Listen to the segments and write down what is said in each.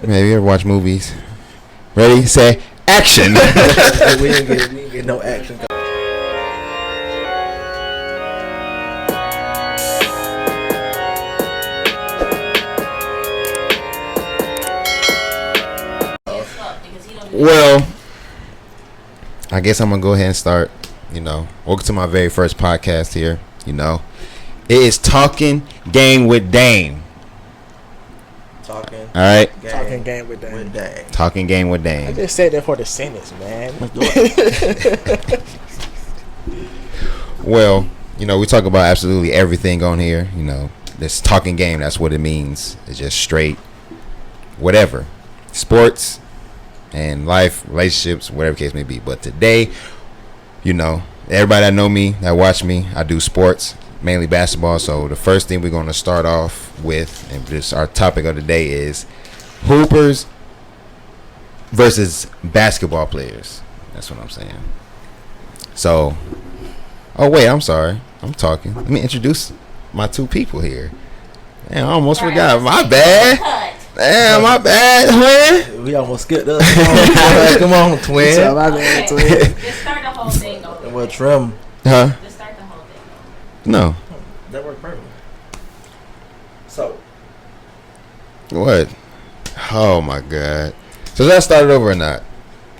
Maybe you ever watch movies. Ready, say, action. we didn't get no action. Well, I guess I'm going to go ahead and start. Welcome to my very first podcast here. It is Talking Game with Dame. Talking. All right. Talking game with Dame. Talking Game with Dame. I just said that for the sentence, man. Well, we talk about absolutely everything on here. This talking game, that's what it means. It's just straight whatever. Sports and life, relationships, whatever case may be. But today, everybody that know me, that watch me, I do sports, mainly basketball. So the first thing we're going to start off with, and just our topic of the day, is hoopers versus basketball players. That's what I'm saying. So, oh wait, I'm sorry, I'm talking. Let me introduce my two people here. Man, I almost forgot. My bad. Damn, my bad, twin. We almost skipped us. Come on, twin. So, my bad, twin. Just start the whole thing over. Well, trim. Huh? Just start the whole thing over. No. That worked perfectly. So. What? Oh my god. So should I start it over or not?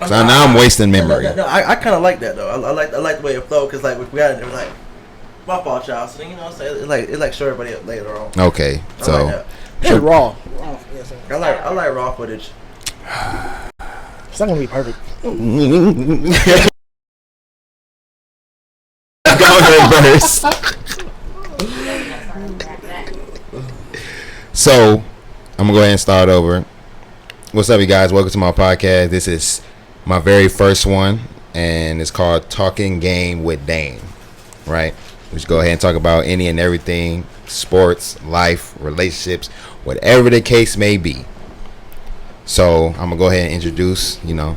So now I'm wasting memory. No, I kind of like that though. I like the way it flowed because like we got it was like my fault, y'all. So what I'm saying? It's like show everybody up later on. Okay, so like It's raw. I like raw footage. It's not gonna be perfect. Go reverse. So I'm gonna go ahead and start over. What's up, you guys? Welcome to my podcast. This is my very first one, and it's called Talking Game with Dame. Right? We just go ahead and talk about any and everything: sports, life, relationships, whatever the case may be. So I'm gonna go ahead and introduce, a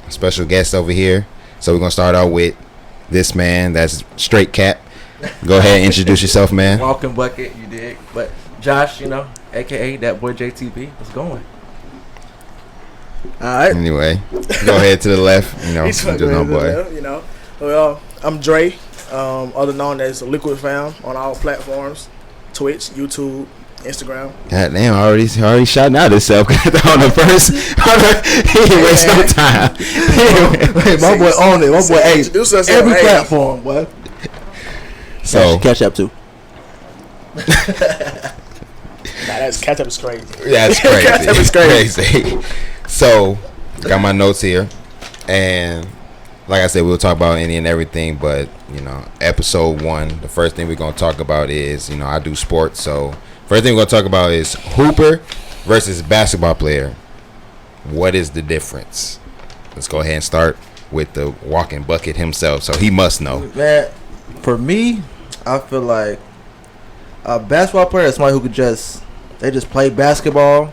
special guest over here. So we're gonna start out with this man that's straight cap. Go ahead and introduce yourself, man. Walking bucket, you dig? But Josh, aka that boy JTB, what's going? All right. Anyway, go ahead to the left. He's just my boy. Well, I'm Dre, other known as Liquid Fam on all platforms: Twitch, YouTube, Instagram. God damn, already shouting out himself on the first. He didn't waste no time. Hey, my boy on it. My boy, hey, every platform, boy. So catch up too. That's catch up is crazy. That's crazy. Catch up is crazy. So got my notes here, and like I said, we'll talk about any and everything. But episode 1, the first thing we're gonna talk about is I do sports. So first thing we're gonna talk about is hooper versus basketball player. What is the difference? Let's go ahead and start with the walking bucket himself. So he must know. Man, for me, I feel like a basketball player is somebody who could just play basketball,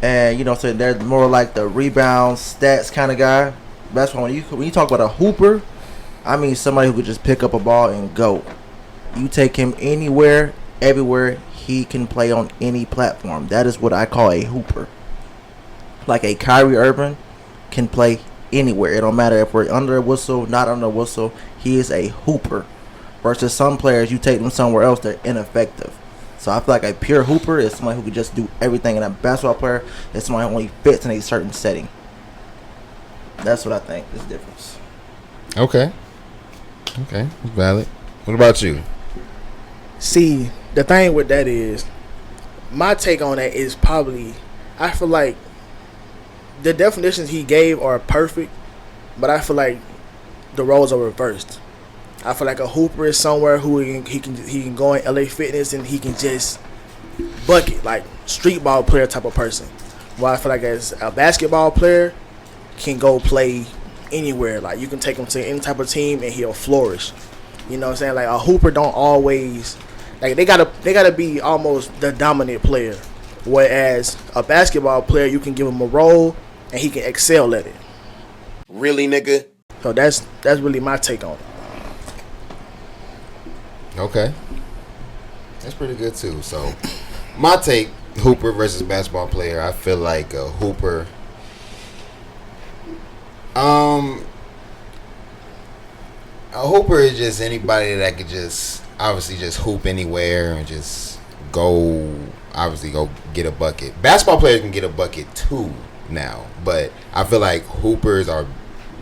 and so they're more like the rebound stats kind of guy. Basketball, when you talk about a hooper, I mean somebody who could just pick up a ball and go. You take him anywhere, everywhere, he can play on any platform. That is what I call a hooper. Like a Kyrie Irving can play anywhere. It don't matter if we're under a whistle, not under a whistle. He is a hooper. Versus some players, you take them somewhere else, they're ineffective. So I feel like a pure hooper is somebody who could just do everything, and a basketball player is somebody who only fits in a certain setting. That's what I think is the difference. Okay, valid. What about you? See, the thing with that is, my take on that is probably, I feel like the definitions he gave are perfect, but I feel like the roles are reversed. I feel like a hooper is somewhere who he can go in LA Fitness and he can just bucket, like street ball player type of person. While I feel like as a basketball player can go play anywhere. Like you can take him to any type of team and he'll flourish. You know what I'm saying? Like a hooper don't always, like they gotta be almost the dominant player. Whereas a basketball player, you can give him a role and he can excel at it. Really, nigga? So that's really my take on it. Okay. That's pretty good too. So my take Hooper versus basketball player. I feel like a hooper. A hooper is just anybody that could just obviously just hoop anywhere and just go get a bucket. Basketball players can get a bucket too now, but I feel like hoopers are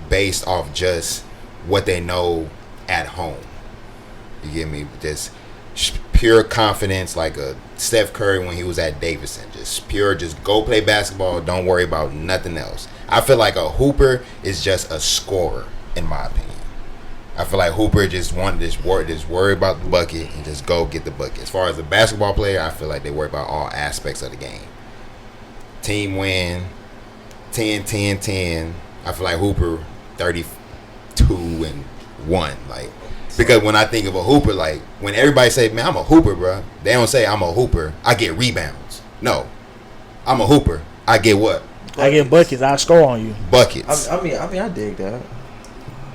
based off just what they know at home. You get me? Just pure confidence, like a Steph Curry when he was at Davidson. Just pure, just go play basketball. Don't worry about nothing else. I feel like a hooper is just a scorer, in my opinion. I feel like hooper just worry about the bucket and just go get the bucket. As far as a basketball player, I feel like they worry about all aspects of the game. Team win, 10-10-10. I feel like hooper 32-1. Like, because when I think of a hooper, like when everybody say, "Man, I'm a hooper, bro," they don't say I'm a hooper. I get rebounds. No, I'm a hooper. I get what? Buckets. I get buckets. I score on you. Buckets. I mean, I dig that.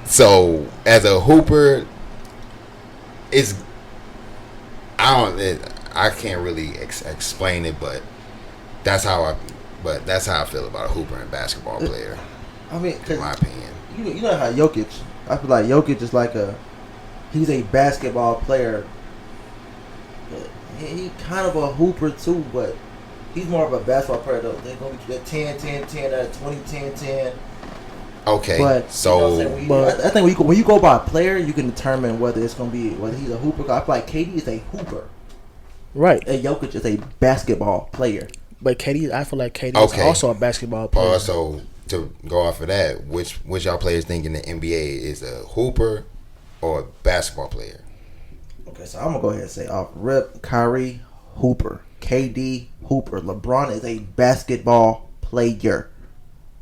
So as a hooper, I can't really explain it, but that's how I feel about a hooper and basketball player. I mean, in my opinion, you know how Jokic. I feel like Jokic is like he's a basketball player. He kind of a hooper too, but he's more of a basketball player though. They're gonna be 10-10-10, 20-10-10. Okay, but so I think when you go by a player, you can determine whether it's gonna be whether he's a hooper. I feel like KD is a hooper, right? And Jokic is a basketball player. But I feel like KD is also a basketball player. So to go off of that, which y'all players think in the NBA is a hooper or a basketball player? Okay, so I'm gonna go ahead and say off rip, Kyrie hooper, KD hooper, LeBron is a basketball player.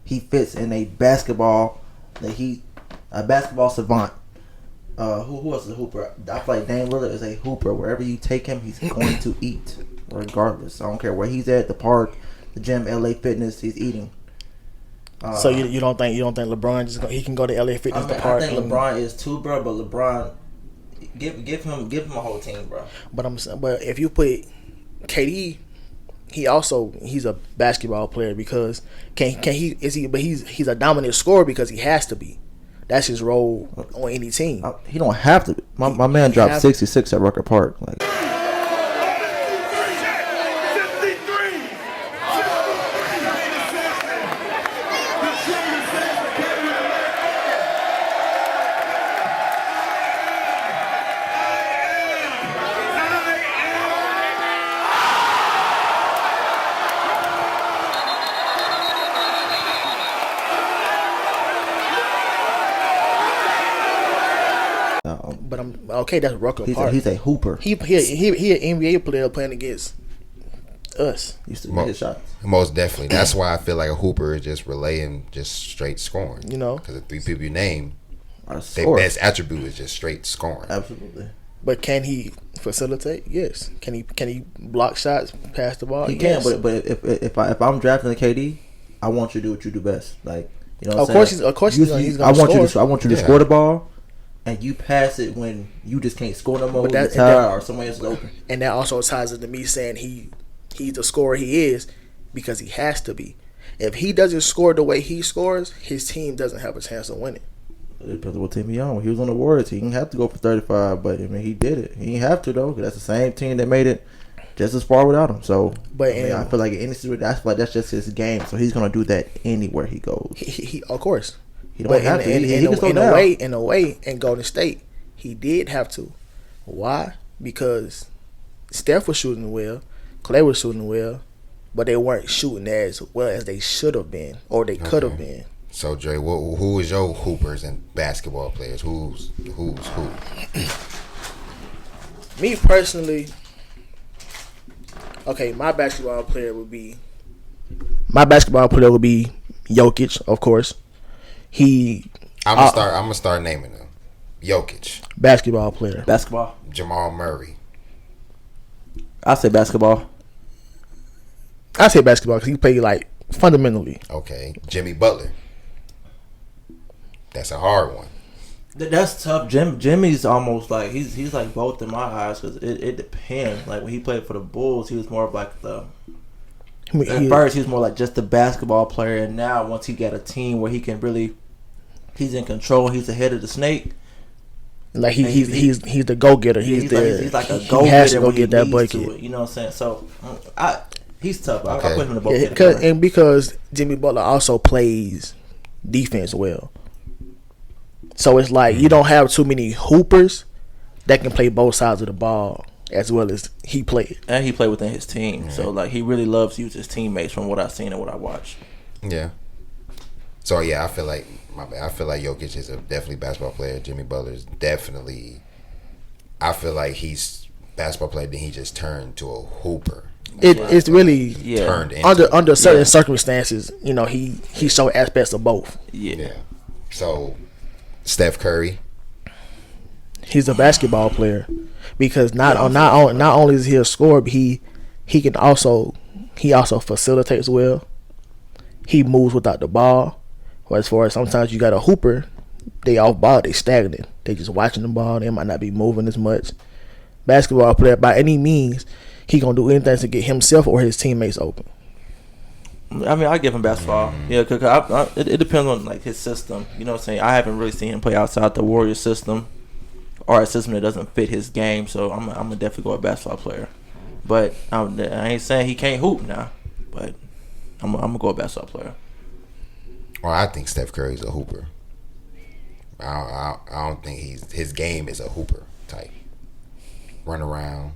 He fits in a basketball a basketball savant. Who else is a hooper? I feel like Dame Lillard is a hooper. Wherever you take him, he's going to eat, regardless. I don't care where he's at, the park, the gym, LA Fitness, he's eating. So you don't think LeBron he can go to LA Fitness, the park? I think LeBron is too, bro. But LeBron, give him a whole team, bro. But if you put KD. He's a basketball player because he's a dominant scorer because he has to be. That's his role on any team. He don't have to be. My man dropped 66 at Rucker Park. Like. But I'm okay. That's Rucker Park. He's a hooper. He an NBA player playing against us. Used to hit shots. Most definitely. That's why I feel like a hooper is just relaying, just straight scoring. You know, because the three people you name, their best attribute is just straight scoring. Absolutely. But can he facilitate? Yes. Can he block shots, pass the ball? He yes. can. But if I'm drafting a KD, I want you to do what you do best. Like, you know, of course he's going I want you to score the ball. And you pass it when you just can't score no more, or somebody else is open. And that also ties into me saying he's the scorer he is because he has to be. If he doesn't score the way he scores, his team doesn't have a chance of winning. It depends on what team he on. When he was on the Warriors, he didn't have to go for 35, but I mean he did it. He didn't have to though, because that's the same team that made it just as far without him. So, I feel like in any that's just his game. So he's gonna do that anywhere he goes. He of course. He don't have to. In a way, in Golden State, he did have to. Why? Because Steph was shooting well, Clay was shooting well, but they weren't shooting as well as they should have been or they could have been. So, Dre, who is your hoopers and basketball players? Who's who? Me personally, okay, my basketball player would be Jokic, of course. I'm gonna start naming them. Jokic, basketball player. Basketball. Jamal Murray. I say basketball. I say basketball because he played like fundamentally. Okay, Jimmy Butler. That's a hard one. That's tough. Jimmy's almost like he's like both in my eyes because it depends. Like when he played for the Bulls, he was more of like the At first, he was more like just a basketball player, and now once he got a team where he can really, he's in control. He's the head of the snake. Like he's the go getter. He's like a go getter. He has to go get that bucket. You know what I'm saying? So he's tough. Okay. I put him in the bucket. Because Jimmy Butler also plays defense well. So it's like you don't have too many hoopers that can play both sides of the ball as well as he played. And he played within his team. So like he really loves to use his teammates from what I've seen and what I watched. Yeah. So yeah, I feel like Jokic is a definitely basketball player. Jimmy Butler is definitely. I feel like he's basketball player. Then he just turned to a hooper. It's really turned into under certain circumstances. You know, he showed aspects of both. Yeah. So Steph Curry. He's a basketball player because not only is he a scorer, but he also facilitates well. He moves without the ball. Or as far as sometimes you got a hooper, they off ball, they stagnant. They just watching the ball. They might not be moving as much. Basketball player, by any means, he gonna do anything to get himself or his teammates open. I mean, I give him basketball. Yeah, because it depends on like his system. You know what I'm saying? I haven't really seen him play outside the Warriors system or a system that doesn't fit his game. So I'm gonna definitely go a basketball player. But I ain't saying he can't hoop now. But I'm gonna go a basketball player. Well, I think Steph Curry's a hooper. I don't think his game is a hooper type. Run around,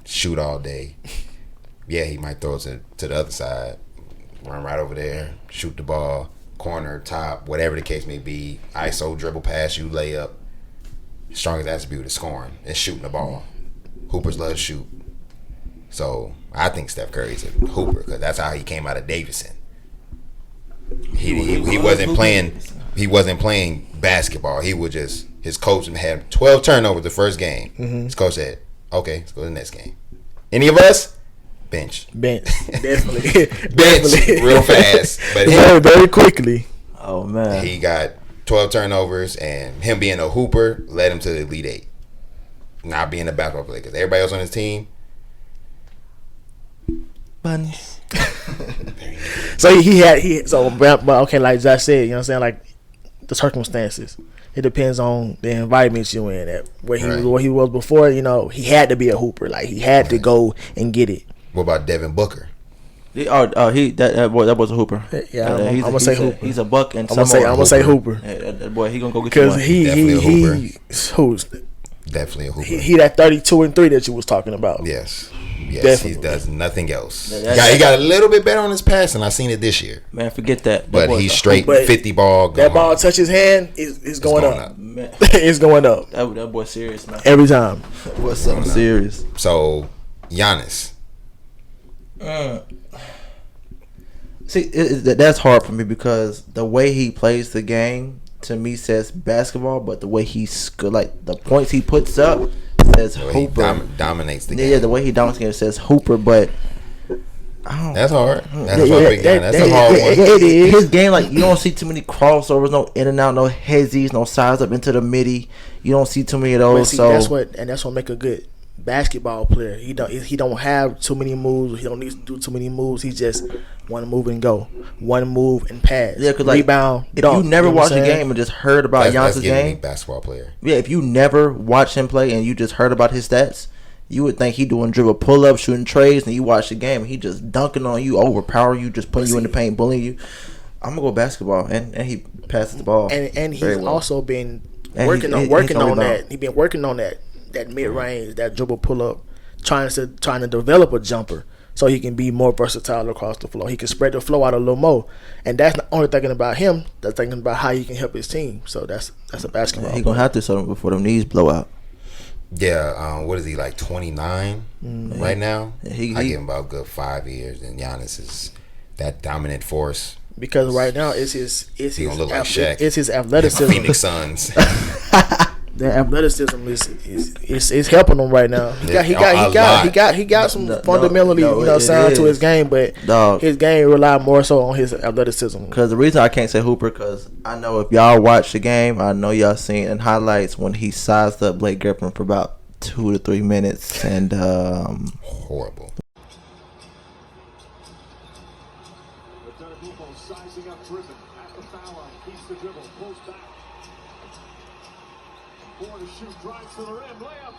shoot all day. Yeah, he might throw it to the other side, run right over there, shoot the ball, corner, top, whatever the case may be. ISO, dribble pass, you lay up. Strongest attribute is scoring and shooting the ball. Hoopers love to shoot. So I think Steph Curry's a hooper because that's how he came out of Davidson. He wasn't playing. He wasn't playing basketball. He was just his coach had 12 turnovers the first game. His coach said, "Okay, let's go to the next game." Any of us? Bench, definitely, bench, real fast, but very quickly. Oh man, he got 12 turnovers, and him being a hooper led him to the Elite Eight. Not being a basketball player because everybody else on his team. bunnies. So but okay, like Josh said, you know what I'm saying, like the circumstances. It depends on the environment you in at. Where he was before, you know, he had to be a hooper. Like he had to go and get it. What about Devin Booker? That was a hooper. Yeah, I'm gonna say hooper. He's a buck and I'm gonna say hooper. That boy, he gonna go get because Definitely a hooper. He that 32 and 3 that you was talking about. Yes, Definitely. He does nothing else. He got a little bit better on his passing. I seen it this year. Man, forget that. But he's straight 50 ball. That ball touch his hand is going up. Man. It's going up. That boy serious, man. Every time. What's something serious? So Giannis. See, that's hard for me because the way he plays the game to me says basketball, but the way like the points he puts up says hooper. He dominates the game. Yeah, the way he dominates the game says hooper, but I don't. That's hard. That's a hard one. It is. His game, like you don't see too many crossovers, no in and out, no heads, no sides up into the midi. You don't see too many of those. See, so that's what make a good basketball player. He don't have too many moves. He don't need to do too many moves. He just one move and go, one move and pass. Yeah, because like rebound. If you never watched the game and just heard about Giannis' game, basketball player. Yeah, if you never watched him play and you just heard about his stats, you would think he doing dribble pull ups, shooting trays, and you watch the game and he just dunking on you, overpowering you, just putting you in the paint, bullying you. I'm gonna go basketball, and he passes the ball. And he's also been working on that. He's been working on that mid range, that dribble pull up, trying to develop a jumper so he can be more versatile across the floor. He can spread the flow out a little more, and that's not only thinking about him. That's thinking about how he can help his team. So that's a basketball. He gonna have to so before them knees blow out. Yeah, what is he like 29 right now? Yeah, I give him about a good 5 years, and Giannis is that dominant force. Because right now it's his gonna look like Shaq. It's his athleticism. Phoenix Suns. The athleticism is helping him right now. He got some fundamentally sound to his game, but his game rely more so on his athleticism. Because the reason I can't say hooper, because I know if y'all watch the game, I know y'all seen in highlights when he sized up Blake Griffin for about 2 to 3 minutes and horrible. Sizing up Griffin at the foul line, keeps the dribble, pulls back. 4 to shoot, drives to the rim, layup.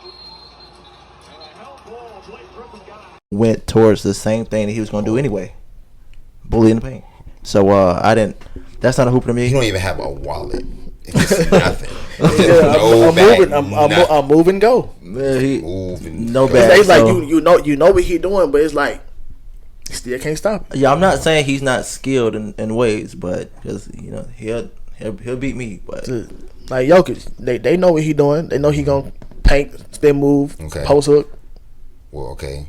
And a hell ball, Blake Griffin got it. Went towards the same thing that he was going to do anyway. Bully in the paint. So I didn't. That's not a hooper to me. You don't even have a wallet. It's nothing. I'm moving. Go. Yeah, he Moving. no go. bad. It's like So- you know what he doing, but it's like you still can't stop it. Yeah, I'm not saying he's not skilled in ways, but just he'll beat me. But Like Jokic, they know what he doing. They know he gonna paint, spin move, Okay. post hook. Well, okay.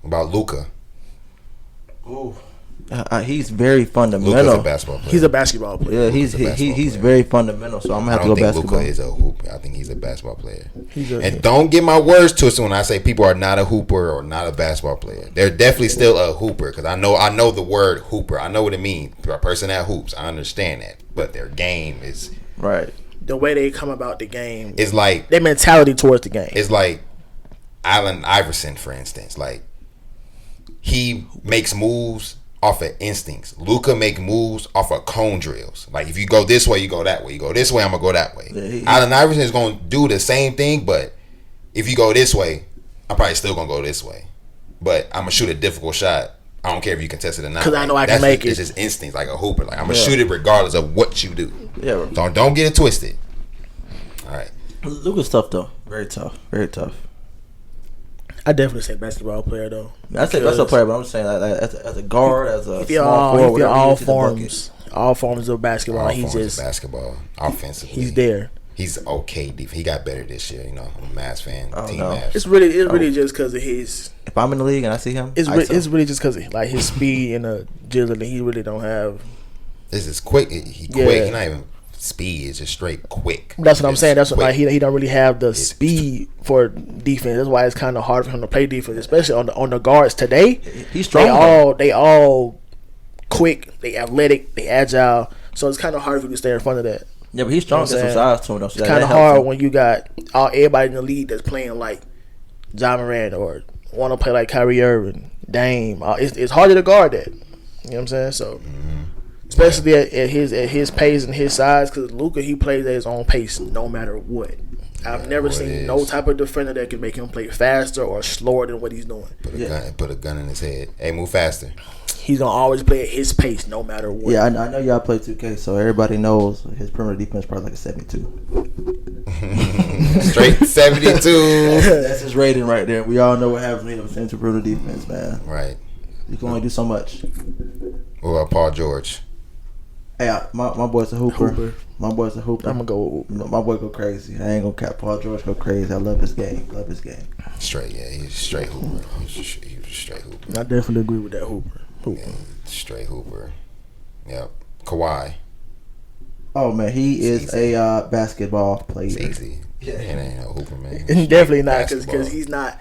What about Luka? He's very fundamental. Luka's a basketball player. He's a basketball player. Yeah, he's Luka's a basketball he's player. very fundamental. So I'm gonna I have to don't go think basketball. Luka is a hooper. I think he's a basketball player. He's And don't get my words twisted when I say people are not a hooper or not a basketball player. They're definitely still a hooper because I know the word hooper. I know what it means. A person that hoops. I understand that. But their game is Right. the way they come about the game. it's like Their mentality towards the game. it's like Allen Iverson, for instance. Like he makes moves off of instincts. Luka make moves off of cone drills. Like if you go this way, you go that way. You go this way, I'm gonna go that way. Yeah, Allen Iverson is gonna do the same thing, but if you go this way, I'm probably still gonna go this way. But I'm gonna shoot a difficult shot. I don't care if you contest it or not. 'Cause I know I can That's make It's it. just instincts, like a hooper. Like I'm gonna shoot it regardless of what you do. Yeah. Don't get it twisted. All right. Luka's tough though. Very tough. Very tough. I definitely say basketball player though. I say that's a player, but I'm just saying like, as a guard, as a If you're small forward, all whatever, all he gets the bucket. all forms of basketball, All he's forms of just basketball, offensively. he's there. He's okay. He got better this year. You know, I'm a Mavs fan. Oh, Team no. Mavs. It's really just because of his. If I'm in the league and I see him, It's ISO. it's really just because of like his speed and agility. He really don't have. This is quick. He Yeah. quick. He's not even speed. It's just straight quick. That's what I'm It's saying. That's what quick. like he don't really have the speed for defense. That's why it's kind of hard for him to play defense, especially on the guards today. He's strong. They all quick. They athletic. They agile. So it's kind of hard for you to stay in front of that. Yeah, but he's strong. You know There's what some I'm size to him though. So It's that kind of helps hard him. when you got everybody in the league that's playing like John Moran or want to play like Kyrie Irving, Dame. It's harder to guard that. You know what I'm saying? So, especially at his pace and his size, because Luka he plays at his own pace no matter what. I've never what it seen no is. type of defender that can make him play faster or slower than what he's doing. Put a gun in his head. Hey, move faster. He's gonna always play at his pace no matter what. Yeah, I know y'all play 2K, so everybody knows his perimeter defense is probably like a 72. Straight 72. That's his rating right there. We all know what happens when you have a 72 perimeter defense, man. Right. You can only do so much. What about Paul George? Hey, my boy's a hooper. Hooper. My boy's a hooper. I'm gonna go. You know, my boy go crazy. I ain't gonna cap Paul George go crazy. I love his game. Love his game. Straight, yeah. He's a straight hooper. He was a straight hooper. I definitely agree with that Hooper. Yeah, straight hooper. Yep. Kawhi. Oh man, he is easy. a basketball player. It's easy. Yeah, it ain't no hooper, man. Definitely not Basketball. because he's not.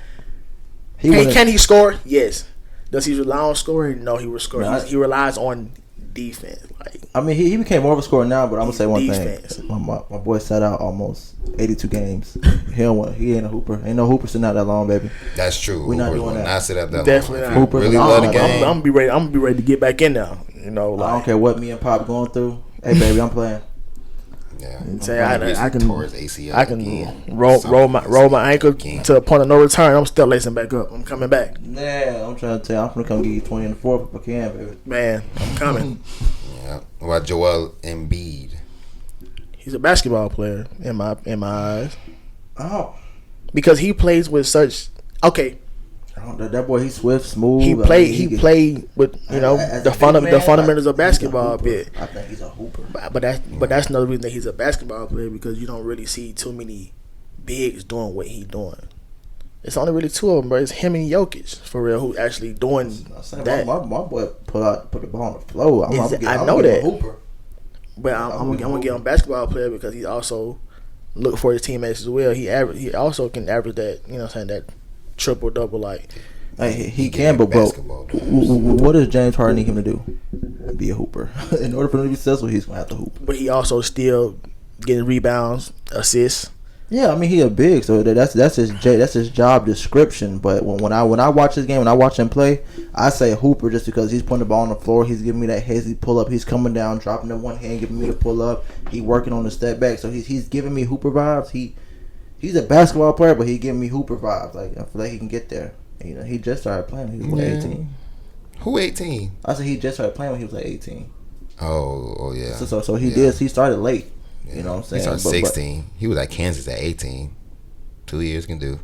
He Can, wouldn't- can he score? Yes. Does he rely on scoring? No, he will score. No, he relies on defense. Like I mean, he became more of a scorer now, but I'm gonna He's say one defense. thing. My boy sat out almost 82 games. He ain't a hooper. Ain't no hooper sitting out that long, baby. That's true. We're not Hoopers doing will that. not sit up that Definitely long. not. If you Hoopers really are love the not. game. I'm gonna be ready to get back in now. You know, I like don't care what me and Pop going through. Hey, baby, I'm playing. Yeah. say I can Tore his ACL I can again. roll my ankle Again. to a point of no return. I'm still lacing back up. I'm coming back, Yeah, I'm trying to tell you, I'm gonna come give you 20 in the fourth if I can, baby. man. I'm coming. Yeah. What about Joel Embiid? He's a basketball player in my eyes Oh, because he plays with such. Okay, that boy, he's swift, smooth. he I mean, played played with as the a big man, the fundamentals of he's a basketball a hooper. bit. I think he's a hooper. But that's another reason that he's a basketball player because you don't really see too many bigs doing what he's doing. It's only really two of them, but it's him and Jokic for real who actually doing I'm saying, that. my boy put the ball on the floor. I'm I gonna know give that. him a hooper. But I'm gonna get on basketball player because he also look for his teammates as well. He also can average that, you know what I'm saying, that triple double like. Hey, he get can, but bro, basketball players. what does James Harden need him to do? Be a hooper. In order for him to be successful, he's gonna have to hoop. But he also still getting rebounds, assists. Yeah, I mean he a big, so that's his job description. But when I watch this game, when I watch him play, I say Hooper just because he's putting the ball on the floor. He's giving me that hazy pull up. He's coming down, dropping the one hand, giving me the pull up. He working on the step back, so he's giving me Hooper vibes. He's a basketball player, but he giving me Hooper vibes. Like I feel like he can get there. You know, he just started playing. He was 18. Who 18? I said he just started playing when he was like 18. Oh yeah. So he did. He started late. Yeah. You know what I'm saying? He started 16. He was at Kansas at 18. 2 years can do.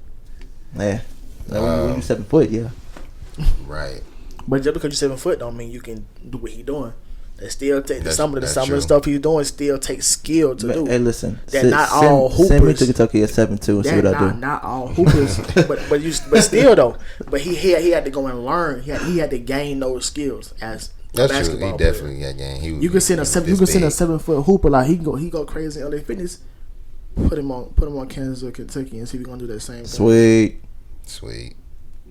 Yeah. When you 7 foot, yeah. Right. But just because you're 7 foot don't mean you can do what he's doing. That still take some of the true. stuff he's doing still takes skill to do. Hey, listen. All hoopers. Send me to Kentucky at 7'2" and see what I do. Not all hoopers, but still though. But he had to go and learn. He had to gain those skills as That's basketball true. He player. definitely got game. You can send a 7 foot hooper like he go crazy in LA Fitness. Put him on Kansas or Kentucky and see if he's gonna do that same thing. Sweet.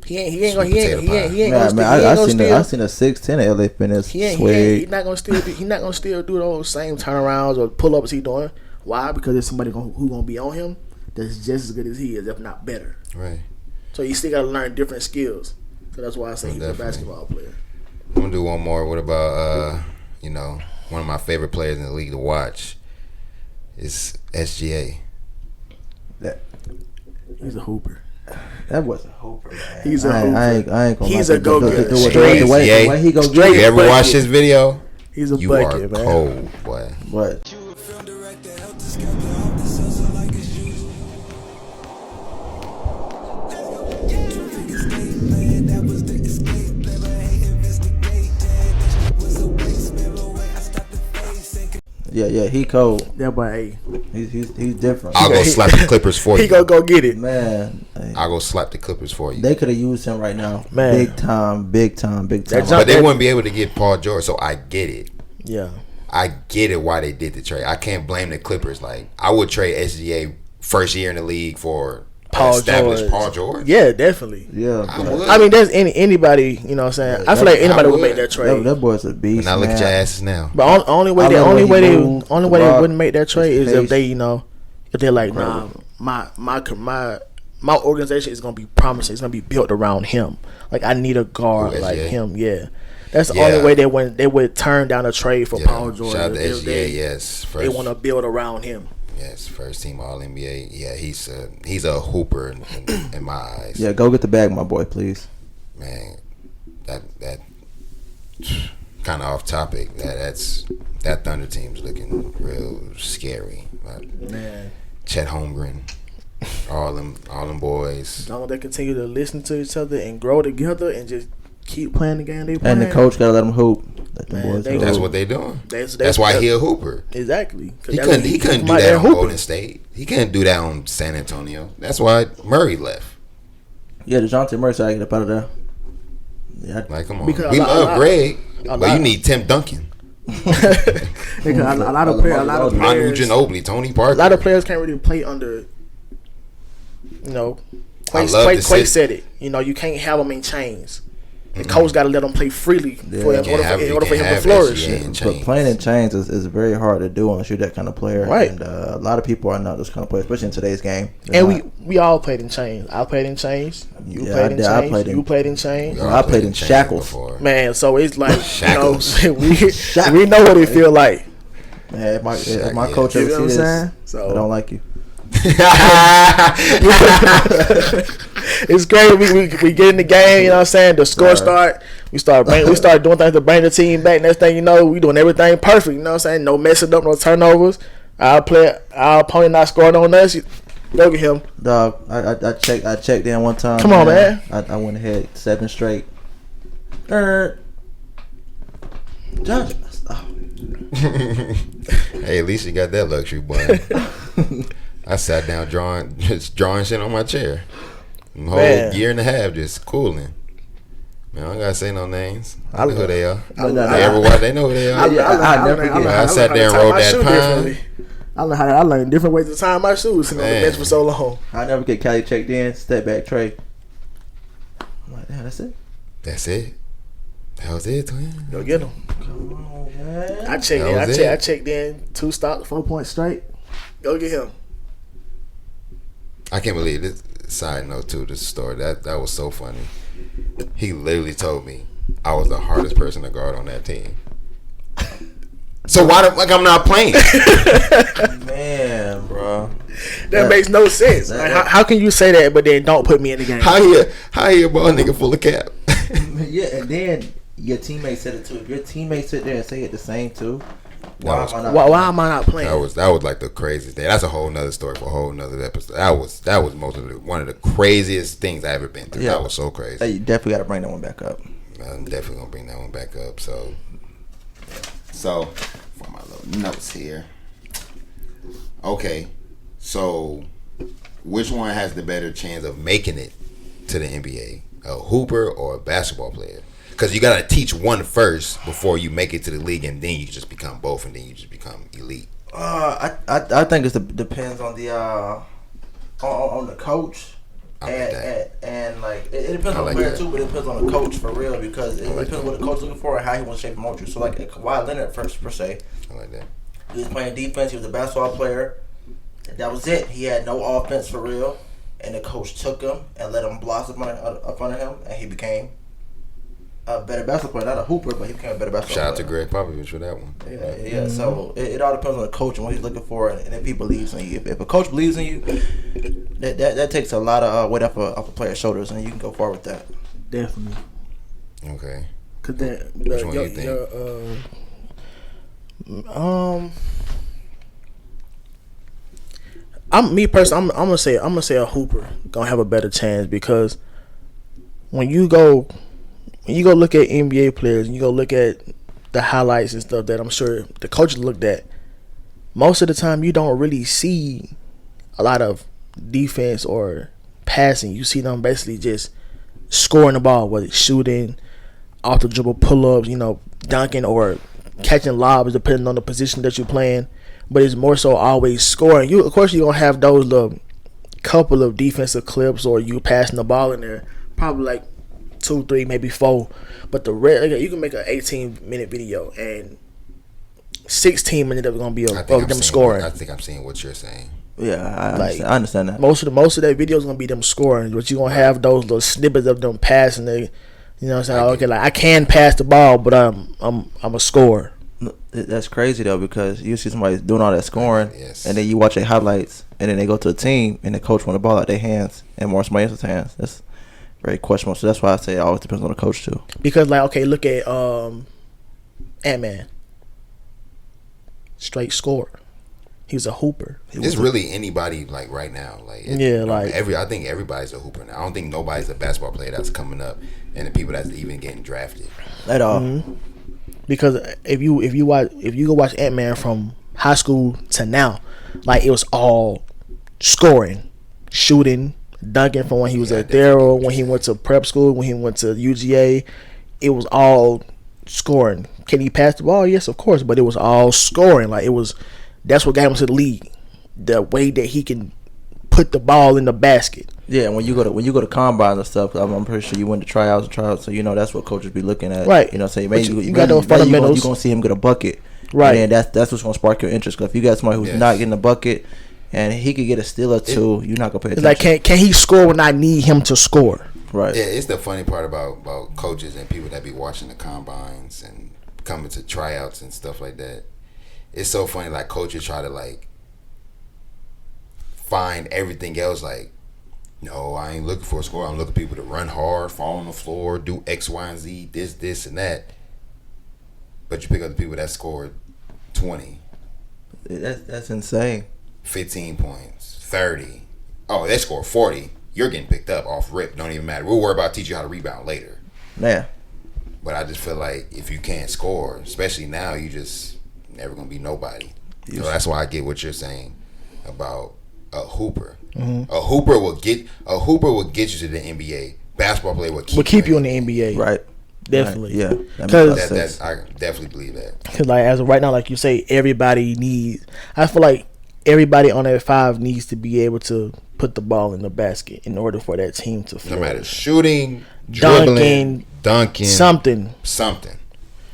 He ain't gonna I seen a 6'10" at LA Fitness. He's not gonna still do those same turnarounds or pull ups he doing. Why? Because there's somebody who gonna be on him that's just as good as he is, if not better. Right. So you still gotta learn different skills. So that's why I say he's a basketball player. I'm gonna do one more. What about one of my favorite players in the league to watch is SGA. He's a hooper. That was a hooper, man. He's a hooper. I ain't gonna He's lie. a go-getter. The way he go You get it. ever watch this video? He's a You bucket, are man. cold, boy. What? Yeah, he cold. That boy, He's different. I'll go slap the Clippers for you. he gonna go get it. Man, I'll go slap the Clippers for you. they could have used him right now. Man. Big time. But they wouldn't be able to get Paul George, so I get it. Yeah. I get it why they did the trade. I can't blame the Clippers. Like, I would trade SGA first year in the league for established Paul George. Yeah, definitely. Yeah, I mean, there's anybody. You know what I'm saying? I feel like anybody would make that trade. that boy's a beast. Now look man. at your asses now. But only way they wouldn't make that trade is if pace. they, if they're like, nah, my organization is gonna be promising. It's gonna be built around him. Like, I need a guard like him. Yeah, that's the only way they would turn down a trade for Paul George. Shout out to if SGA. Yes, they want to build around him. Yes, first team All NBA. Yeah, he's a hooper in my eyes. Yeah, go get the bag, my boy, please. Man, that kind of off topic. That Thunder team's looking real scary. Man, Chet Holmgren, all them boys. as long as they continue to listen to each other and grow together and just keep playing the game they play. And the coach gotta let him hoop. Let them boys hoop. That's what they doing. That's why he a hooper. Exactly. He couldn't do that on Golden State. He couldn't do that on San Antonio. That's why Murray left. Yeah, DeJounte Murray said I get up out of there. Yeah, Like, come on. Because We love Greg, but you need Tim Duncan. Because a lot of players, Manu Ginobili, Tony Parker. a lot of players can't really play under. Quake said it. You can't have them in chains. The coach got to let them play freely in order for him to flourish. But playing in chains is very hard to do unless you're that kind of player. Right. And a lot of people are not those kind of players, especially in today's game. And we all played in chains. I played in chains. You played in chains. You played in chains. I played in shackles. Before. Man, so it's like Shackles. we know what it feel like. Man, if my coach ever You know see what I'm this, saying? I don't like you. It's great. We get in the game. You know what I'm saying? The score start. We start doing things to bring the team back. Next thing you know, we doing everything perfect. You know what I'm saying? No messing up, no turnovers. Our opponent not scoring on us. Go get him. Dog, I checked in one time. Come on, man. I went ahead 7 straight. Josh. Oh. Hey, at least you got that luxury, boy. I sat down drawing shit on my chair. The whole year and a half just cooling. Man, I don't gotta say no names. I know who they are. They ever watch? They know who they are. I sat there and rolled that pine. I learned different ways to tie my shoes sitting on the bench for so long. I never get Cali checked in. Step back, Trey. I'm like, damn, that's it. That's it. That was it, twin. Go get him. Come on, man. I checked in. I checked in 2 stops, 4 points straight. Go get him. I can't believe this. Side note to this story. That was so funny. He literally told me I was the hardest person to guard on that team. So why the fuck I'm not playing? Man, bro. That makes no sense. Like, how can you say that but then don't put me in the game? How you a ball nigga full of cap? Yeah, and then your teammates said it too. If your teammates sit there and say it the same too, why am I not playing? That was like the craziest thing. That's a whole nother story for a whole nother episode. That was one of the craziest things I ever been through. Yeah. That was so crazy. Hey, you definitely got to bring that one back up. I'm definitely gonna bring that one back up. So for my little notes here. Okay, so which one has the better chance of making it to the NBA? A hooper or a basketball player? Because you gotta teach one first before you make it to the league, and then you just become both, and then you just become elite. I think it depends on the on the coach. And like it depends on the player too, but it depends on the coach for real, because it depends on what the coach is looking for and how he wants to shape and mold you. So like Kawhi Leonard first per se, I like that. He was playing defense. He was a basketball player. That was it. He had no offense for real, and the coach took him and let him blossom up under him, and he became a better basketball player. Not a hooper, but he became a better basketball player. Shout out to Greg Popovich for that one. Yeah. Mm-hmm. So it all depends on the coach and what he's looking for, and if he believes in you. If a coach believes in you, that takes a lot of weight off a player's shoulders, and you can go far with that. Definitely. Okay. Cause that, which one you think? I'm gonna say a hooper gonna have a better chance, because when you go look at NBA players and you go look at the highlights and stuff that I'm sure the coaches looked at, most of the time you don't really see a lot of defense or passing. You see them basically just scoring the ball, whether it's shooting, off the dribble pull-ups, dunking, or catching lobs, depending on the position that you're playing. But it's more so always scoring. Of course, you're going to have those little couple of defensive clips, or you passing the ball in there, probably like 2, 3, maybe 4. But the rest, you can make an 18-minute video, and 16 minutes of it going to be of them scoring. I think I'm seeing what you're saying. Yeah, I understand that. Most of that video is going to be them scoring, but you're going to have those little snippets of them passing. You know what I'm saying? Okay, like I can pass the ball, but I'm a scorer. That's crazy though, because you see somebody doing all that scoring, yes, and then you watch their highlights, and then they go to a team, and the coach want the ball out their hands and more somebody else's hands. That's very questionable. So that's why I say it always depends on the coach too. Because look at Ant-Man, straight scorer. He's a hooper. It's really anybody like right now. I think everybody's a hooper now. I don't think nobody's a basketball player that's coming up, and the people that's even getting drafted at all. Mm-hmm. Because if you go watch Ant-Man from high school to now, like it was all scoring, shooting, dunking from when he was at Darrow, when he went to prep school, when he went to UGA, it was all scoring. Can he pass the ball? Yes, of course, but it was all scoring. Like that's what got him to the league. The way that he can put the ball in the basket. Yeah, when you go to combines and stuff, I'm pretty sure you went to tryouts, so that's what coaches be looking at. Right. Say maybe you got those fundamentals. You're gonna see him get a bucket. Right. And that's what's gonna spark your interest. Because if you got somebody who's not getting a bucket and he could get a steal or two, you're not gonna pay attention. It's like can he score when I need him to score? Right. Yeah, it's the funny part about coaches and people that be watching the combines and coming to tryouts and stuff like that. It's so funny, like coaches try to like find everything else. Like, no, I ain't looking for a score. I'm looking for people to run hard, fall on the floor, do X, Y, and Z, this, and that. But you pick up the people that scored 20. That's insane. 15 points, 30. Oh, they scored 40. You're getting picked up off rip. Don't even matter. We'll worry about teaching you how to rebound later. Yeah. But I just feel like if you can't score, especially now, you just never gonna be nobody. So that's why I get what you're saying about a hooper. Mm-hmm. A hooper will get you to the NBA. Basketball player will keep you in the NBA. Right. Definitely. Right. Yeah. That I definitely believe that. Because like as of right now, like you say, everybody needs. I feel like everybody on that 5 needs to be able to put the ball in the basket in order for that team to flourish. No matter shooting, dribbling, dunking, something. You know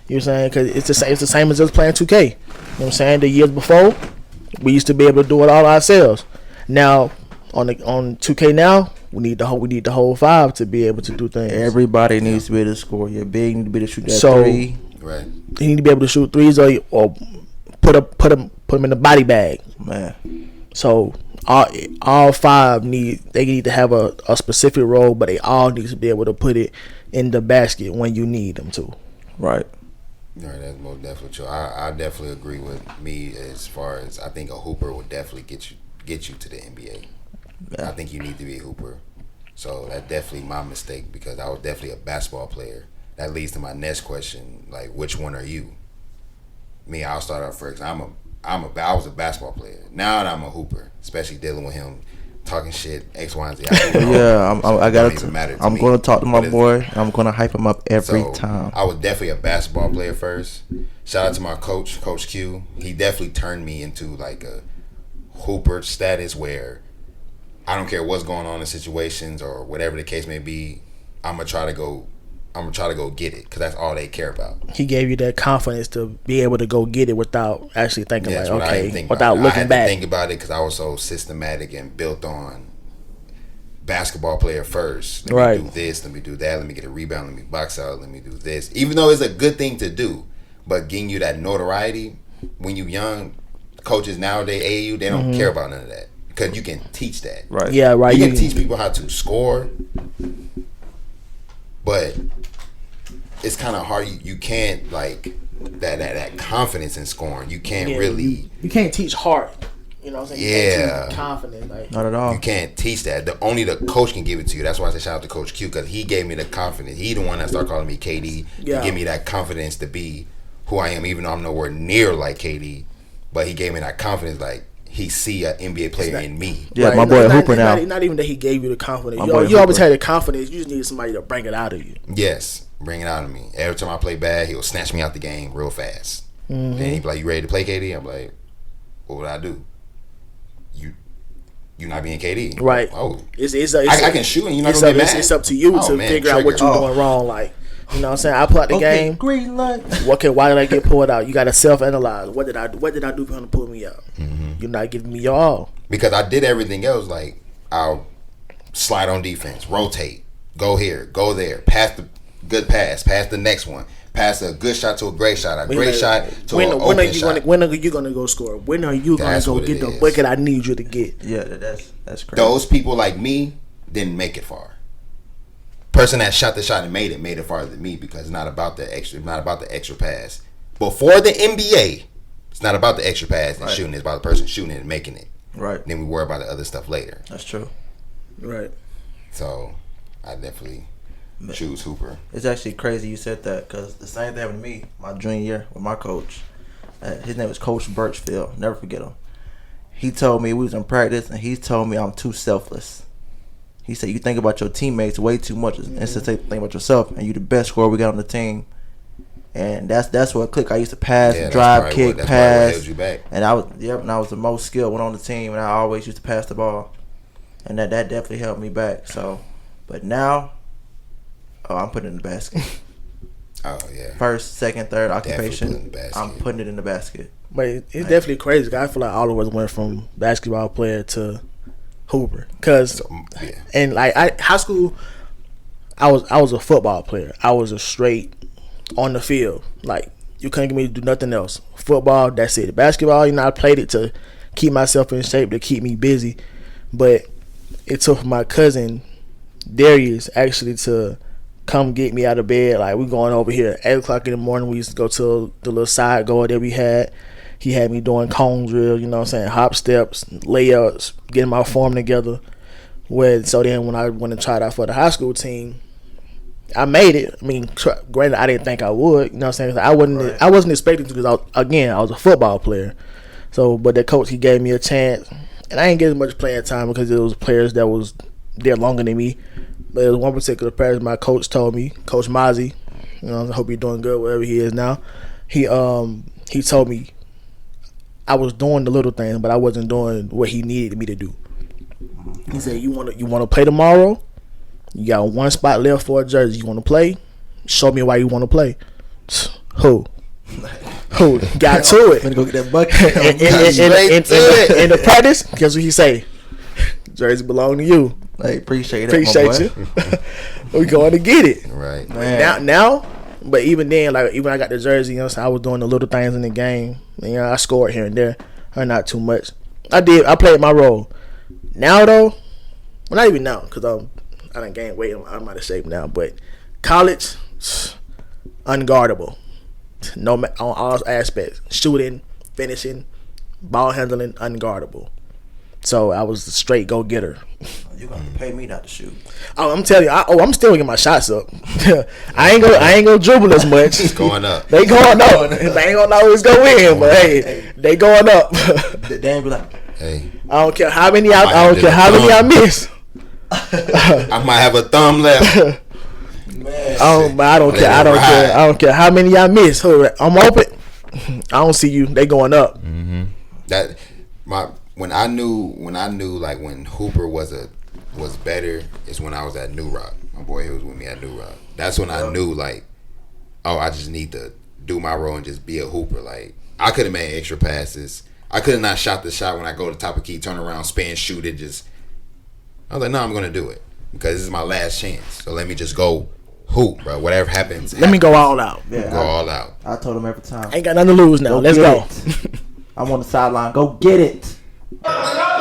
what I'm saying? Because it's the same as us playing 2K. You know what I'm saying? The years before, we used to be able to do it all ourselves. Now, on 2K now, we need the whole 5 to be able to do things. Everybody needs to be able to score. Your big need to be able to shoot that So- 3. Right. You need to be able to shoot threes or put them in the body bag. Man, So all 5 need to have a specific role, but they all need to be able to put it in the basket when you need them to. right. Right, that's most definitely true. I definitely agree with me as far as I think a hooper would definitely get you to the NBA. Yeah. I think you need to be a hooper. So that's definitely my mistake because I was definitely a basketball player. That leads to my next question, like which one are you? Me, I'll start out first. I was a basketball player. Now I'm a hooper, especially dealing with him talking shit, X, Y, and Z. I'm going to talk to my boy. I'm going to hype him up every time. I was definitely a basketball player first. Shout out to my coach, Coach Q. He definitely turned me into like a hooper status where I don't care what's going on in situations or whatever the case may be. I'm gonna try to go get it because that's all they care about. He gave you that confidence to be able to go get it without actually thinking Yeah, like, okay, without without looking I had back. to think about it because I was so systematic and built on basketball player first. Let me do this, let me do that, let me get a rebound, let me box out, let me do this. Even though it's a good thing to do, but getting you that notoriety when you young, coaches nowadays, AAU, they don't care about none of that because you can teach that. Right. Yeah, right. You can teach people how to score, but it's kind of hard. You can't like that confidence in scoring. You can't really. You can't teach heart. You know what I'm saying? You can't Yeah. teach confidence. Like, Not at all. You can't teach that. Only the coach can give it to you. That's why I say shout out to Coach Q because he gave me the confidence. He the one that started calling me KD. Yeah. He gave me that confidence to be who I am, even though I'm nowhere near like KD. But he gave me that confidence, like he see an NBA player in me. Yeah, right? my boy Hooper now. Not even that he gave you the confidence. My boy You always Hooper. had the confidence. You just needed somebody to bring it out of you. Yes, bring it out of me. Every time I play bad, he'll snatch me out the game real fast. Then he'd be like, "You ready to play, KD?" I'm like, "What would I do? You not being KD, Right. Oh, It's I can shoot, and you're not it's gonna up, get it's, mad. it's up to you Oh, to man, figure out what trigger. you're doing wrong. Like, you know what I'm saying? I pull out the game. Green light. Okay, why did I get pulled out? You got to self-analyze. What did I do for him to pull me out? You're not giving me your all. Because I did everything else. Like I'll slide on defense, rotate, go here, go there, pass the good pass the next one, pass a good shot to a great shot, a great shot to an open shot. When are you gonna go score? When are you gonna That's go what get it the is. bucket I need you to get? Yeah, that's crazy. Those people like me didn't make it far. Person that shot the shot and made it farther than me because it's not about the extra pass. Before the NBA, it's not about the extra pass and shooting. It's about the person shooting it and making it. Right. Then we worry about the other stuff later. That's true. Right. So I definitely choose Hooper. It's actually crazy you said that because the same thing happened to me my junior year with my coach. His name was Coach Birchfield. Never forget him. He told me we was in practice and he told me I'm too selfless. He said you think about your teammates way too much instead of think about yourself, and you the best scorer we got on the team. And that's what clicked. I used to pass, Yeah, that's drive, probably kick, what held pass, you back. and I was the most skilled one on the team, and I always used to pass the ball, and that definitely helped me back. So, but now, I'm putting it in the basket. Oh yeah. First, second, third Definitely put it in occupation, the basket. I'm putting it in the basket. But it's definitely crazy. 'Cause I feel like all of us went from basketball player to Hooper. Cause Yeah. and like high school, I was a football player. I was a straight on the field. Like you couldn't get me to do nothing else. Football, that's it. Basketball, I played it to keep myself in shape, to keep me busy. But it took my cousin Darius actually to come get me out of bed. Like we going over here at 8 o'clock in the morning. We used to go to the little side goal that we had. He had me doing cone drill, hop steps, layups, getting my form together. So then when I went and tried out for the high school team, I made it. I mean, granted, I didn't think I would. You know what I'm saying? I wasn't expecting to because I was a football player. So, but the coach, he gave me a chance, and I didn't get as much playing time because it was players that was there longer than me. But there was one particular player my coach told me, Coach Mozzie. I hope he's doing good wherever he is now. He told me I was doing the little things, but I wasn't doing what he needed me to do. He said, "You want to play tomorrow? You got one spot left for a jersey. You want to play? Show me why you want to play." Who got to it? I'm gonna go get that bucket. In the practice, guess what he say? Jersey belong to you. Hey, appreciate it. Appreciate you. We going to get it. Right. Man. Now, but even then, like even when I got the jersey, you know, so I was doing the little things in the game. And, you know, I scored here and there, or not too much. I played my role. Now though, well, not even now, because I done gained weight. I'm out of shape now. But college, unguardable. No, on all aspects, shooting, finishing, ball handling, unguardable. So I was a straight go getter. You gonna pay me not to shoot? Oh, I'm telling you, I'm still getting my shots up. I ain't gonna dribble as much. It's going up. They going up. They ain't gonna always go in, but hey, they going up. They ain't be like, Hey, I don't care how many I miss. I might have a thumb left. man. I don't care. I don't care how many I miss. I'm open. I don't see you. They going up. That when I knew like when Hooper was better is when I was at New Rock. My boy, he was with me at New Rock. That's when I knew like, oh, I just need to do my role and just be a hooper. Like I could have made extra passes. I could have not shot the shot when I go to top of key, turn around, spin, shoot it. Just I was like, no, I'm gonna do it because this is my last chance. So let me just go hoop, bro. Whatever happens, Let me go all out. Yeah, go all out. I told him every time. Ain't got nothing to lose now. Let's go. It. I'm on the sideline. Go get it. I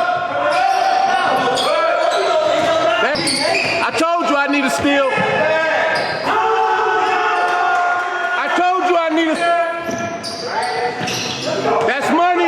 told you I need a steal. I told you I need a steal. That's money.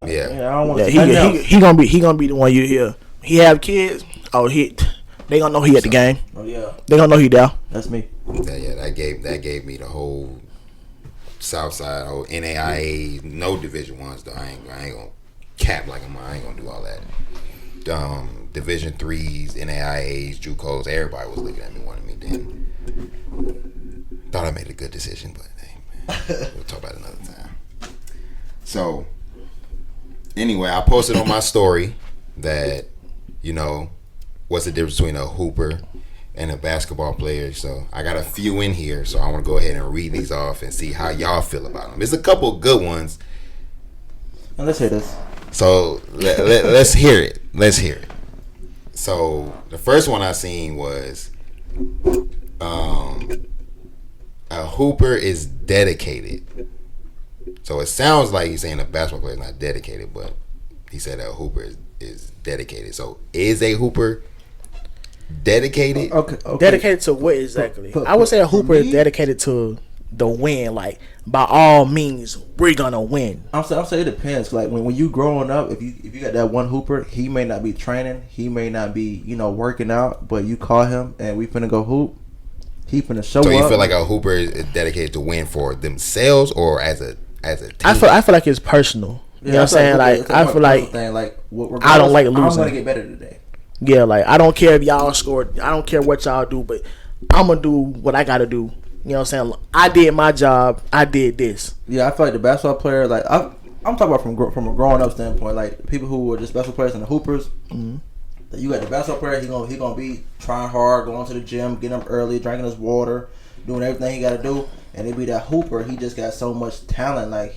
Yeah. Yeah, I don't want Yeah, to say nothing else. he gonna be the one you hear. He have kids. Oh, they gonna know he at the game. Oh yeah, They gonna know he there. that's me. That gave me the whole South Side, whole NAIA, no Division Ones though. I ain't gonna cap like I ain't gonna do all that. Division threes, NAIAs, JUCOs, everybody was looking at me, wanting me. Then thought I made a good decision, but hey, man, we'll talk about it another time. So anyway, I posted on my story that, you know, what's the difference between a hooper and a basketball player. So I got a few in here, so I want to go ahead and read these off and see how y'all feel about them. There's a couple good ones. Now, let's hear this. So let's hear it. Let's hear it. So the first one I seen was a hooper is dedicated. So it sounds like he's saying a basketball player is not dedicated, but he said a hooper is dedicated. So is a hooper dedicated? Okay. Dedicated to what exactly? Put- I would say a hooper is me? dedicated to the win. Like by all means, we're gonna win. I'm saying it depends. Like when you growing up, if you got that one hooper, he may not be training, he may not be working out, but you call him and we finna go hoop. He finna show up. So you feel like a hooper is dedicated to win for themselves or as a team? I feel like it's personal. You know what I'm saying? Like I feel like I don't like losing. I'm gonna get better today. Yeah, like I don't care if y'all scored. I don't care what y'all do, but I'm gonna do what I gotta do. You know what I'm saying? I did my job. I did this. Yeah, I feel like the basketball player, like I'm talking about from a growing up standpoint, like people who are just basketball players and the hoopers. Mm-hmm. You got the basketball player, he gonna be trying hard, going to the gym, getting up early, drinking his water, doing everything he got to do. And it be that hooper, he just got so much talent, like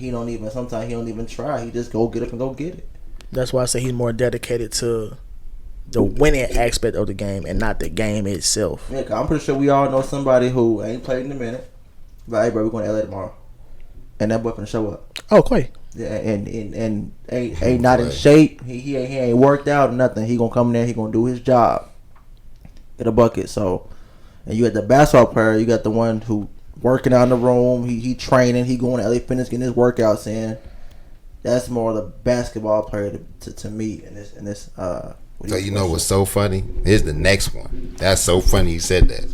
sometimes he don't even try. He just go get up and go get it. That's why I say he's more dedicated to the winning aspect of the game and not the game itself. Yeah, cause I'm pretty sure we all know somebody who ain't played in a minute. But hey, bro, we're going to LA tomorrow, and that boy finna show up. Oh, Quay. Yeah, and ain't not in shape. He ain't worked out or nothing. He gonna come in there. He gonna do his job, get a bucket. So, and you got the basketball player. You got the one who working out in the room. He training. He going to LA Fitness getting his workouts in. That's more the basketball player to me in this. So you know what's so funny? Here's the next one. That's so funny you said that.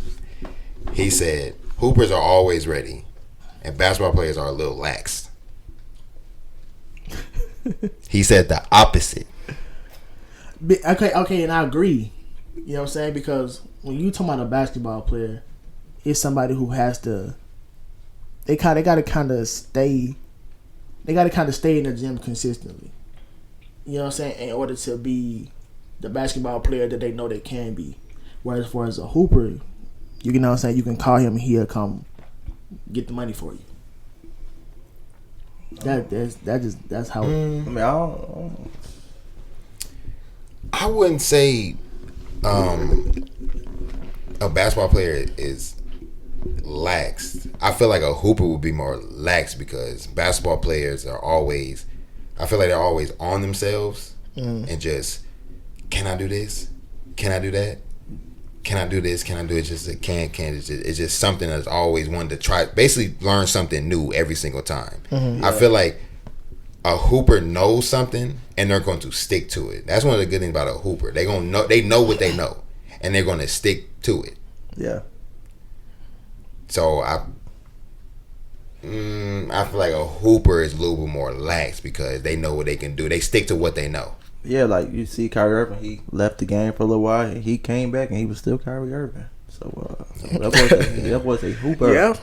He said hoopers are always ready, and basketball players are a little lax. He said the opposite. Okay, and I agree. You know what I'm saying? Because when you talk about a basketball player, it's somebody who has to. They got to kind of stay. They got to kind of stay in the gym consistently. You know what I'm saying? In order to be the basketball player that they know they can be. Whereas for as a hooper, you know what I'm saying, you can call him and he'll come get the money for you. That's how. I mean, I don't. I wouldn't say a basketball player is lax. I feel like a hooper would be more lax because basketball players are always, I feel like they're always on themselves and just, can I do this? Can I do that? Can I do this? Can I do it? Just it's just something that's always wanted to try. Basically, learn something new every single time. I feel like a hooper knows something and they're going to stick to it. That's one of the good things about a hooper. They know what they know, and they're going to stick to it. Yeah. So I feel like a hooper is a little bit more lax because they know what they can do. They stick to what they know. Yeah, like you see Kyrie Irving, he left the game for a little while and he came back and he was still Kyrie Irving. So that was a hooper. Yeah.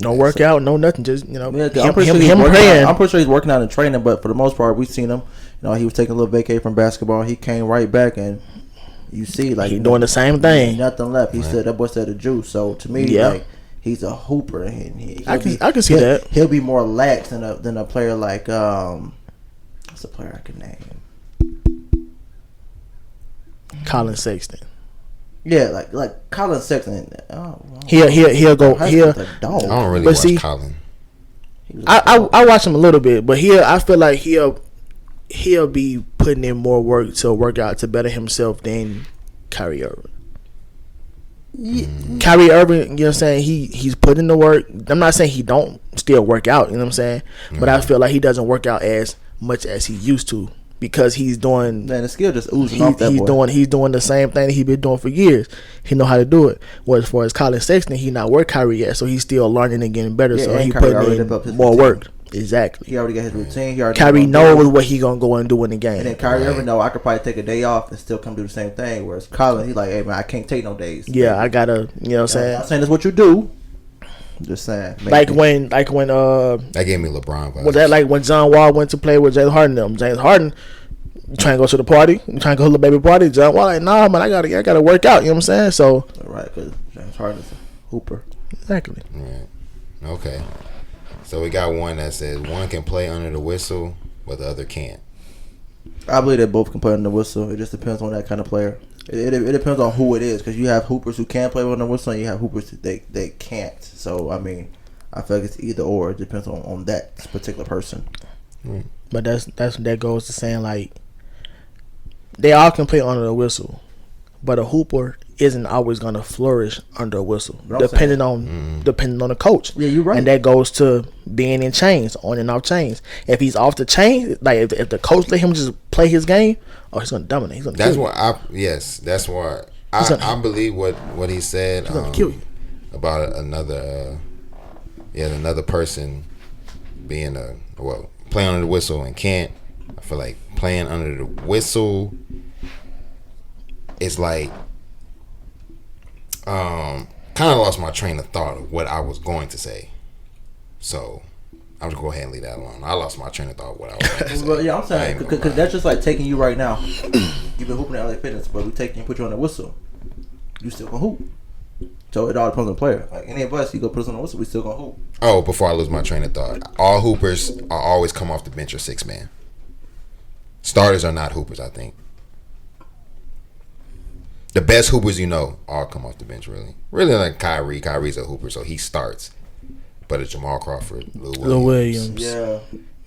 No workout, no nothing, just Yeah, him I'm praying. I'm pretty sure he's working out in training, but for the most part, we've seen him. He was taking a little vacay from basketball. He came right back, and you see, like He doing the same thing. Nothing left. He said that boy said the juice. So to me, like he's a hooper. And I can see that. He'll be more lax than a player like what's a player I can name? Colin Sexton. Yeah, like Colin Sexton. Oh, well, He'll go I here. I don't really But watch see, Colin. I watch him a little bit, but I feel like he'll be putting in more work to work out to better himself than Kyrie Irving. Kyrie Irving, you know what I'm saying, he's putting in the work. I'm not saying he don't still work out, you know what I'm saying, but I feel like he doesn't work out as much as he used to because he's doing. Man, the skill just oozing off that boy. He's doing the same thing that he's been doing for years. He know how to do it. Whereas as far as Colin Sexton, he not work Kyrie yet, so he's still learning and getting better. So he putting in more work. Exactly. He already got his routine. Kyrie knows what he gonna go and do in the game. And then Kyrie Irving know I could probably take a day off and still come do the same thing. Whereas Colin, he's like, hey man, I can't take no days. Yeah, I gotta, you know what I'm saying. I'm not saying that's what you do. I'm just saying. Like when that gave me LeBron vibes. Was that like when John Wall went to play with James Harden? James Harden, you trying to go to the party? You trying to go to the baby party? John Wall like, nah, man, I gotta work out. You know what I'm saying? So right, because James Harden's a hooper. Exactly. Right. Okay. So we got one that says one can play under the whistle, but the other can't. I believe they both can play under the whistle. It just depends on that kind of player. It depends on who it is, because you have hoopers who can play under the whistle, and you have hoopers that they can't. So I mean, I feel like it's either or. It depends on that particular person. But that goes to saying like they all can play under the whistle, but a hooper isn't always gonna flourish under a whistle, depending on the coach. Yeah, you're right. And that goes to being in chains, on and off chains. If he's off the chain, like if the coach let him just play his game, he's gonna dominate. He's gonna. That's why I believe what he said. He's gonna kill you about another person being playing under the whistle and can't. I feel like playing under the whistle is like kind of lost my train of thought of what I was going to say, so I'm just go ahead and leave that alone. I lost my train of thought of what I was going to say. Well, yeah, I'm saying because that's just like taking you right now. You've been hooping at LA Fitness, but we take you and put you on the whistle. You still gonna hoop. So it all depends on the player. Like any of us, you go put us on the whistle, we still gonna hoop. Oh, before I lose my train of thought, all hoopers are always come off the bench or 6-man. Starters are not hoopers, I think. The best hoopers all come off the bench, really. Really like Kyrie. Kyrie's a hooper, so he starts. But it's Jamal Crawford, Lou Williams. Yeah.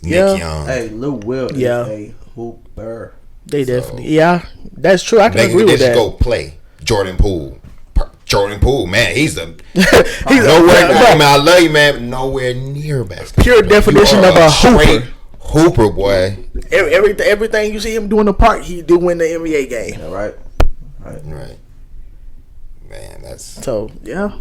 Nick Young. Hey, Lou Will is a hooper. They definitely. Yeah, that's true. I can agree with that. They just go play. Jordan Poole, man, he's nowhere. I mean, I love you, man, but nowhere near basketball. Pure definition of a hooper. Hooper, boy. Everything you see him do in the park, he do in the NBA game. Yeah, right. Man, that's so yeah.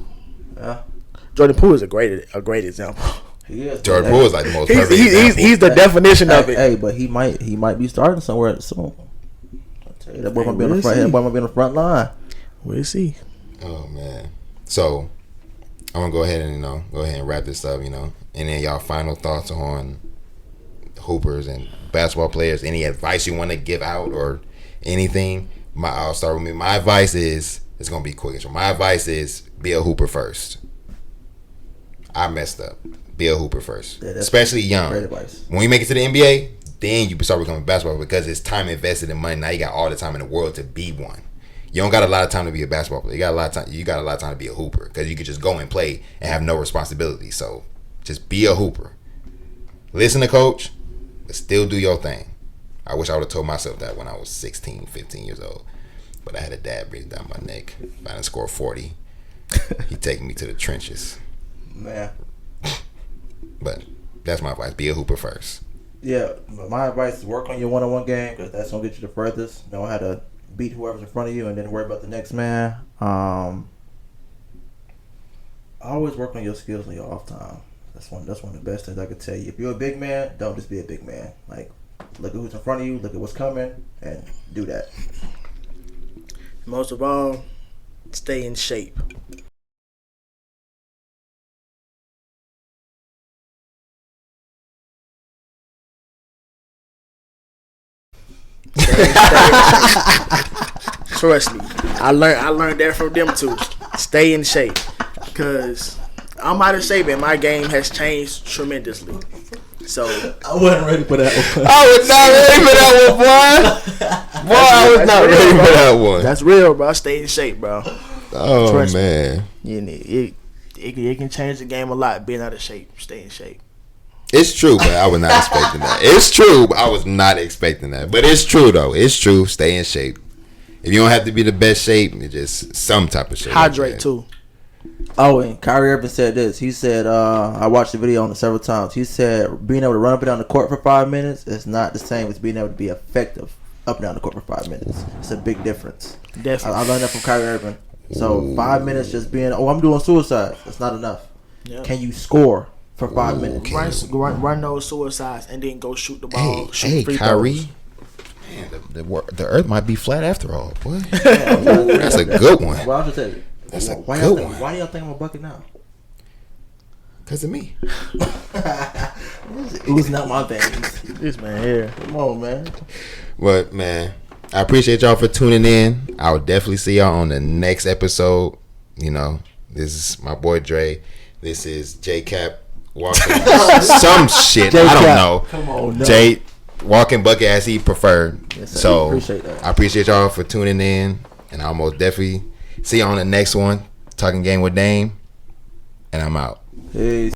Jordan Poole is a great example. He is. Jordan Poole is like the most perfect example. He's the definition of it. Hey, but he might be starting somewhere soon. Hey, that boy might be on the front. That boy might be on the front line. We'll see. Oh man. So I'm gonna go ahead and wrap this up, and then y'all final thoughts on hoopers and basketball players. Any advice you want to give out or anything? I'll start with me. My advice is, it's gonna be quick. So my advice is, be a hooper first. I messed up. Be a hooper first, especially young. Great advice. When you make it to the NBA, then you start becoming a basketball, because it's time invested in money. Now you got all the time in the world to be one. You don't got a lot of time to be a basketball player. You got a lot of time. You got a lot of time to be a hooper, because you could just go and play and have no responsibility. So just be a hooper. Listen to coach, but still do your thing. I wish I would have told myself that when I was 16, 15 years old. But I had a dad breathe down my neck. If I didn't score 40, he'd take me to the trenches. Man. But that's my advice. Be a hooper first. Yeah, but my advice is work on your one-on-one game, because that's going to get you the furthest. Know how to beat whoever's in front of you and then worry about the next man. Always work on your skills on your off time. That's one of the best things I could tell you. If you're a big man, don't just be a big man. Like, look at who's in front of you, look at what's coming, and do that. Most of all, stay in shape. Trust me, I learned that from them too. Stay in shape, because I'm out of shape and my game has changed tremendously. So I wasn't ready for that one. I was not ready for that one, boy. I was not ready for that one. That's real, bro. Stay in shape, bro. Oh, Trust man. Me. It can change the game a lot. Being out of shape, stay in shape. It's true, but I was not expecting that. It's true, but I was not expecting that. But it's true, though. It's true. Stay in shape. If you don't have to be the best shape, it's just some type of shape. Hydrate, too. Oh, and Kyrie Irving said this. He said, I watched the video on it several times. He said, being able to run up and down the court for 5 minutes is not the same as being able to be effective up and down the court for 5 minutes. It's a big difference. Definitely. I learned that from Kyrie Irving. So 5 minutes just being, I'm doing suicide. That's not enough. Yep. Can you score for 5 minutes? Run those suicides and then go shoot the ball. Hey, Kyrie. Man, the earth might be flat after all, boy. That's a good one. Well, I'll just tell you. That's a good one. Why do y'all think I'm a bucket now? Because of me. It's not my veins. This man here. Come on, man. But, man, I appreciate y'all for tuning in. I'll definitely see y'all on the next episode. This is my boy Dre. This is J-Cap walking some shit. J-Cap. I don't know. Come on, no. Jay walking bucket as he preferred. Yes, sir. So Appreciate that. I appreciate y'all for tuning in, and I'll most definitely see you on the next one. Talking Game with Dame, and I'm out. Peace.